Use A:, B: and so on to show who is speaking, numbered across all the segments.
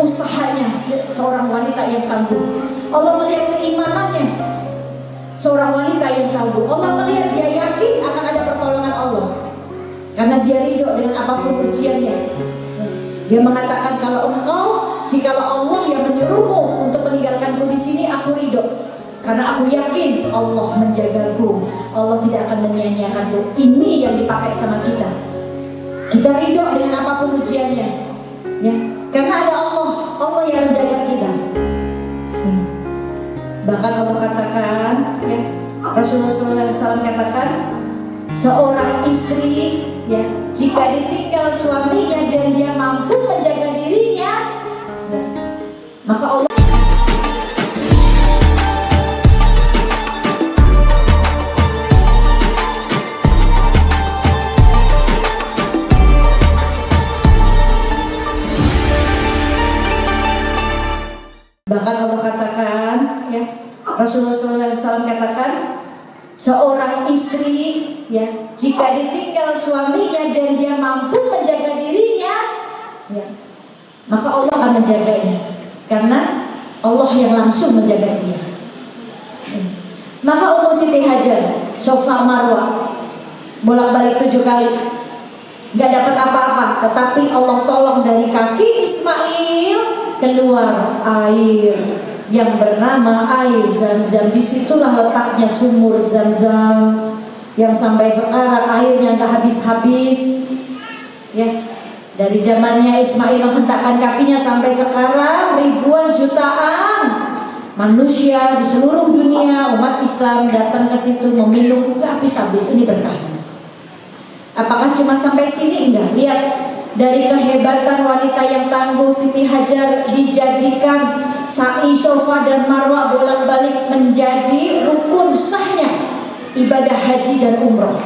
A: usahanya seorang wanita yang tangguh. Allah melihat keimanannya seorang wanita yang tangguh. Allah melihat dia yakin akan ada pertolongan Allah, karena dia ridho dengan apapun ujiannya. Dia mengatakan, jikalau Allah yang menyuruhmu untuk meninggalkanku di sini, aku ridho. Karena aku yakin Allah menjagaku, Allah tidak akan menyia-nyiakanku. Ini yang dipakai sama kita. Kita ridho dengan apapun ujiannya, ya, karena ada Allah yang menjaga kita. Bahkan Allah katakan, ya, Rasulullah SAW katakan, seorang istri, ya, jika ditinggal suaminya dan dia mampu menjaga dirinya, ya, maka Allah katakan, ya, Rasulullah SAW katakan, seorang istri, ya, jika ditinggal suaminya dan dia mampu menjaga dirinya, ya, maka Allah akan menjaganya, karena Allah yang langsung menjaga dia. Maka Ummu Siti Hajar, Safa Marwah, bolak-balik 7 kali, gak dapat apa-apa, tetapi Allah tolong dari kaki Ismail keluar air yang bernama air Zam-Zam. Disitulah letaknya sumur Zam-Zam yang sampai sekarang airnya gak habis-habis, ya. Dari zamannya Ismail menghentakkan kakinya sampai sekarang ribuan jutaan manusia di seluruh dunia, umat Islam datang ke situ meminum gak habis-habis. Ini berkahnya. Apakah cuma sampai sini? Enggak. Lihat, dari kehebatan wanita yang tangguh Siti Hajar dijadikan sa'i, Safa dan Marwah bolak-balik menjadi rukun sahnya ibadah haji dan umroh.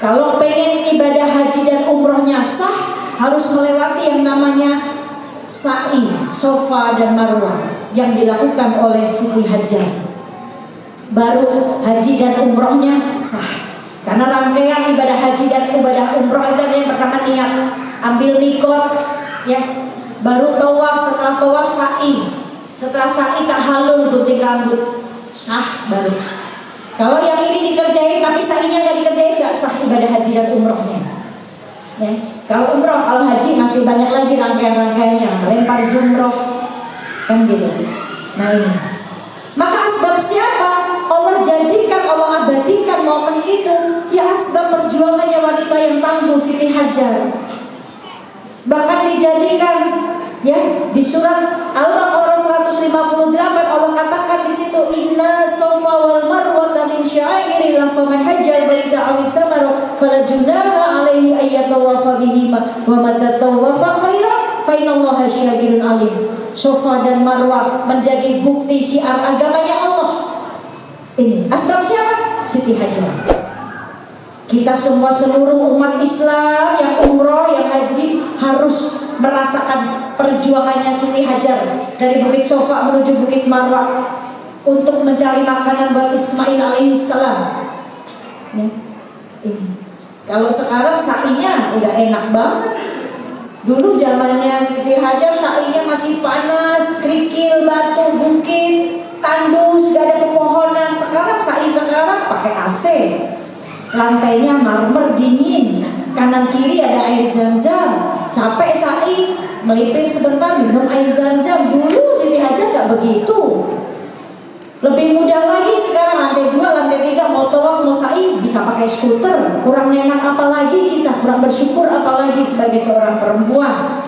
A: Kalau pengen ibadah haji dan umrohnya sah, harus melewati yang namanya sa'i, Safa dan Marwah yang dilakukan oleh Siti Hajar. Baru haji dan umrohnya sah. Karena rangkaian ibadah haji dan ibadah umroh itu yang pertama niat, ambil mikot, ya, baru tawaf, setelah tawaf sa'i, setelah sa'i tahalul, gunting rambut, sah baru. Kalau yang ini dikerjain tapi sa'inya nggak dikerjain, nggak sah ibadah haji dan umrohnya. Ya. Kalau umroh, kalau haji masih banyak lagi rangkaian-rangkaiannya, melempar zumroh, kan gitu. Nah ini. Maka asbab siapa? Allah jadikan, Allah abadikan momen itu, ya, asbab perjuangannya wanita yang tangguh Siti Hajar. Bahkan dijadikan, ya, di surat Al-Baqarah 158 Allah katakan di situ, inna Safa wal Marwa min sya'airillah faman hajjal baita aw ithamara fala junaha alaihi ayyatawafa bihima wa man tatawwafa khairan fa innallaha syakirun alim. Safa dan Marwah menjadi bukti syiar agamanya Allah. Ini asbab siapa? Siti Hajar. Kita semua, seluruh umat Islam yang umroh, yang haji, harus merasakan perjuangannya Siti Hajar dari Bukit Safa menuju Bukit Marwah untuk mencari makanan buat Ismail alaihissalam. Kalau sekarang sa'inya udah enak banget. Dulu zamannya Siti Hajar sa'inya masih panas, kerikil, batu, bukit, tandus, gak ada pepohonan. Sekarang sa'i pakai AC, lantainya marmer dingin, kanan kiri ada air Zam-Zam. Capek sa'i, melipir sebentar minum air Zam-Zam. Dulu Siti Hajar gak begitu. Lebih mudah lagi sekarang, lantai 2, lantai 3, mau tawaf, mau sa'i bisa pakai skuter. Kurang enak apalagi kita, kurang bersyukur apalagi sebagai seorang perempuan.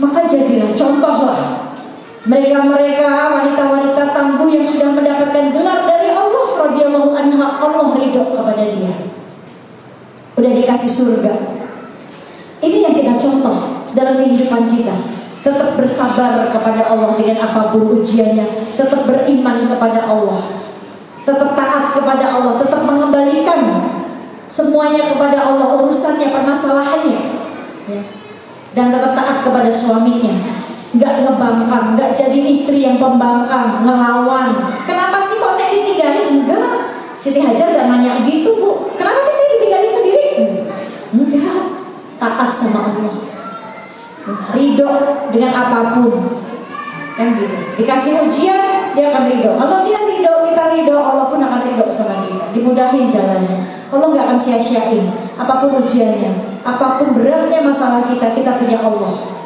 A: Maka jadilah contohlah mereka-mereka wanita-wanita tangguh yang sudah mendapatkan gelar dari Allah radhiyallahu anha. Allah ridho kepada dia, udah dikasih surga. Ini yang kita contoh dalam kehidupan kita. Tetap bersabar kepada Allah dengan apapun ujiannya, tetap beriman kepada Allah, tetap taat kepada Allah, tetap mengembalikan semuanya kepada Allah, urusannya, permasalahannya, ya. Dan tetap taat kepada suaminya, nggak ngebangkang, nggak jadi istri yang pembangkang, ngelawan. Kenapa sih kok saya ditinggalin? Enggak, Siti Hajar nggak nanya gitu, Bu. Kenapa sih saya ditinggalin sendiri? Enggak, taat sama Allah. ridho dengan apapun, kan gitu. Dikasih ujian dia akan ridho. Kalau dia ridho, kita ridho, Allah pun akan ridho sama kita. Dimudahin jalannya, Allah nggak akan sia-siain apapun ujiannya, apapun beratnya masalah kita. Kita punya Allah.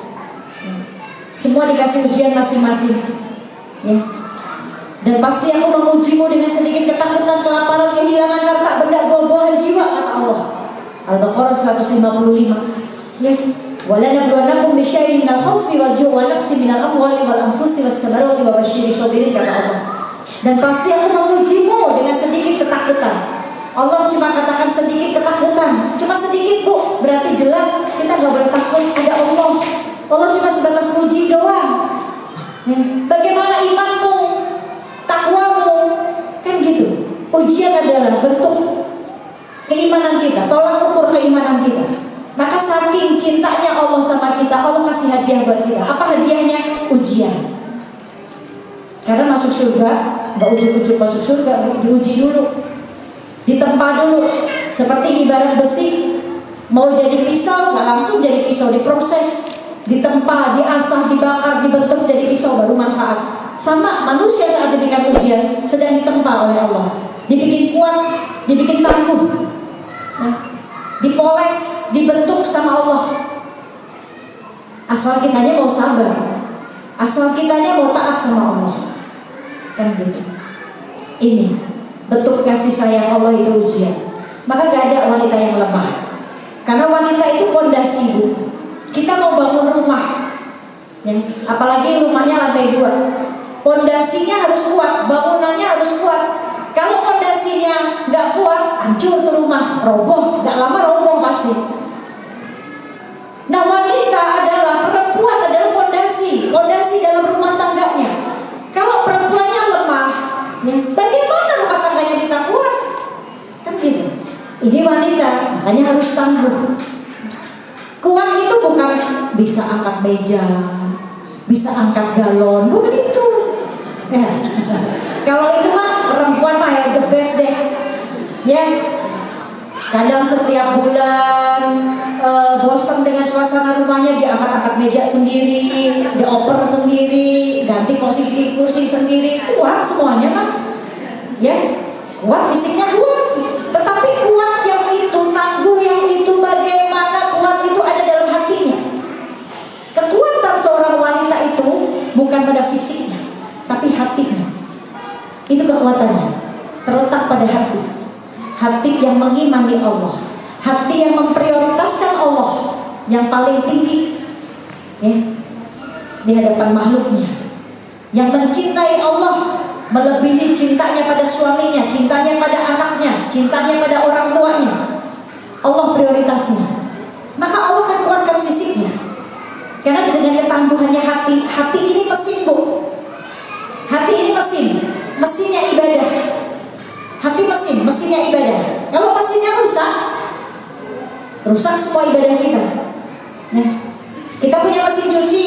A: Semua dikasih ujian masing-masing, ya. Dan pasti aku memujimu dengan sedikit ketakutan, kelaparan, kehilangan harta, benda, buah-buahan jiwa, kata Allah. Al-Baqarah 155. Ya. Wala nabluwannakum bisyai'in minal khawfi wal ju'i wa nafsin minal amwali wal anfusi was samarati wa basyiril sabirin, kata Allah. Dan pasti aku memujimu dengan sedikit ketakutan. Allah cuma katakan sedikit ketakutan, cuma sedikit, Bu. Berarti jelas kita nggak boleh takut, ada Allah. Allah cuma sebatas muji doang. Ya. Bagaimana imanmu, takwamu, kan gitu. Ujian adalah bentuk keimanan kita, tolak ukur keimanan kita. Maka saking cintanya Allah sama kita, Allah kasih hadiah buat kita. Apa hadiahnya? Ujian. Karena masuk surga nggak ujuk-ujuk masuk surga, diuji dulu, ditempa dulu. Seperti ibarat besi, mau jadi pisau nggak langsung jadi pisau, diproses, ditempa, diasah, dibakar, dibentuk jadi pisau baru manfaat. Sama manusia saat diberikan ujian sedang ditempa oleh Allah, dibikin kuat, dibikin tangguh, dipoles, dibentuk sama Allah. Asal kitanya mau sabar, asal kitanya mau taat sama Allah, kan gitu. Ini bentuk kasih sayang Allah, itu ujian. Maka gak ada wanita yang lemah, karena wanita itu pondasi, Bu. Kita mau bangun rumah, ya, apalagi rumahnya lantai 2, pondasinya harus kuat, bangunannya harus kuat. Kalau pondasinya nggak kuat, hancur tuh rumah, roboh, nggak lama roboh pasti. Nah, wanita adalah, perempuan adalah pondasi dalam rumah tangganya. Kalau perempuannya lemah, ya, bagaimana rumah tangganya bisa kuat? Kan gitu. Ini wanita, makanya harus tangguh. Kuat itu bukan bisa angkat meja, bisa angkat galon, bukan itu. Ya. Kalau itu mah perempuan mah ya the best deh, ya. Kadang setiap bulan bosan dengan suasana rumahnya, dia angkat-angkat meja sendiri, dioper sendiri, ganti posisi kursi sendiri, kuat semuanya mah, ya. Kuat fisiknya kuat, tetapi kuat yang itu, tangguh yang itu, bagaimana kuat itu ada dalam hatinya. Kekuatan seorang wanita itu bukan pada fisiknya, tapi hatinya. Itu kekuatannya terletak pada hati. Hati yang mengimani Allah, hati yang memprioritaskan Allah yang paling tinggi, ya, di hadapan makhluknya, yang mencintai Allah melebihi cintanya pada suaminya, cintanya pada anaknya, cintanya pada orang tuanya. Allah prioritasnya. Maka Allah akan kuatkan fisiknya. Karena dengan ketangguhannya hati ini mesin, Bu. Hati ini mesinnya ibadah. Hati mesinnya ibadah. Kalau mesinnya rusak semua ibadah kita. Nah, kita punya mesin cuci,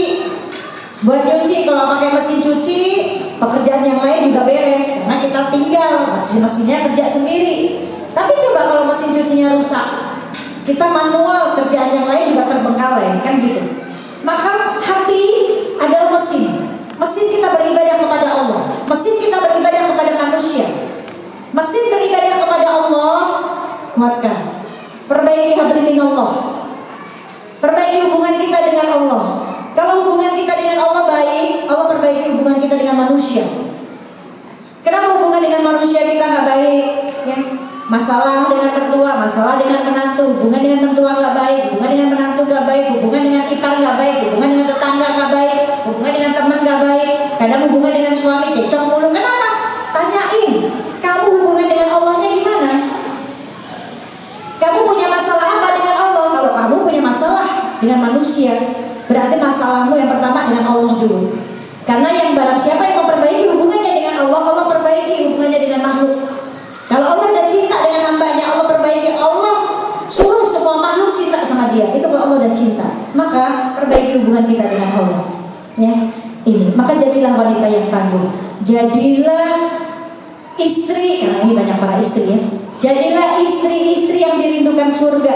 A: buat cuci. Kalau pakai mesin cuci, pekerjaan yang lain juga beres, karena kita tinggal mesinnya kerja sendiri. Tapi coba kalau mesin cucinya rusak, kita manual, kerjaan yang lain juga terbengkalai, kan gitu. Maka hati adalah mesin kita beribadah kepada Allah, mesin kita beribadah kepada manusia. Mesin beribadah kepada Allah, kuatkan, perbaiki habli minallah, perbaiki hubungan kita dengan Allah. Kalau hubungan kita dengan Allah baik, Allah perbaiki hubungan kita dengan manusia. Kenapa hubungan dengan manusia kita nggak baik? Ya, masalah dengan mertua, masalah dengan menantu, hubungan dengan mertua nggak baik, hubungan dengan menantu nggak baik, hubungan dengan ipar nggak baik, hubungan dengan tetangga nggak baik, hubungan dengan teman nggak baik. Kadang hubungan dengan suami cecok mulu. Kenapa? Tanyain, kamu hubungan dengan Allahnya gimana? Kamu punya masalah apa dengan Allah? Kalau kamu punya masalah dengan manusia, berarti masalahmu yang pertama dengan Allah dulu. Karena yang barang siapa yang memperbaiki hubungannya dengan Allah, Allah perbaiki hubungannya dengan makhluk. Kalau Allah udah cinta dengan hambanya, Allah perbaiki. Allah suruh semua makhluk cinta sama dia. Itu kalau Allah udah cinta, maka perbaiki hubungan kita dengan Allah. Ya, ini. Maka jadilah wanita yang tangguh. Jadilah istri, karena ini banyak para istri, ya. Jadilah istri-istri yang dirindukan surga.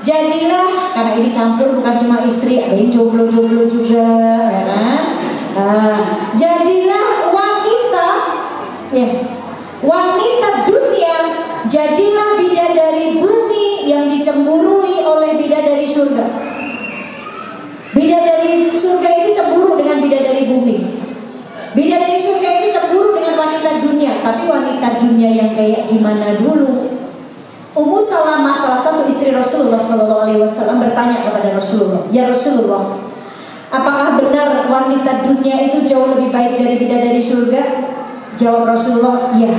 A: Jadilah, karena ini campur bukan cuma istri, ada yang jomblo-jomblo juga, ya kan? Jadilah wanita, ya, wanita dunia, jadilah bidadari bumi yang dicemburui oleh bidadari surga. Bidadari surga itu cemburu dengan bidadari bumi. Bidadari surga itu cemburu dengan wanita dunia. Tapi wanita dunia yang kayak gimana dulu? Ummu Salamah, salah satu istri Rasulullah SAW, bertanya kepada Rasulullah, "Ya Rasulullah, apakah benar wanita dunia itu jauh lebih baik dari bidadari surga?" Jawab Rasulullah, "Ya,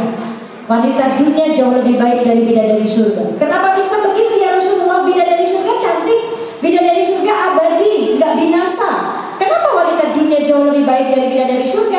A: wanita dunia jauh lebih baik dari bidadari surga." Kenapa bisa begitu ya Rasulullah? Bidadari surga cantik, bidadari surga abadi, nggak binasa. Kenapa wanita dunia jauh lebih baik dari bidadari surga?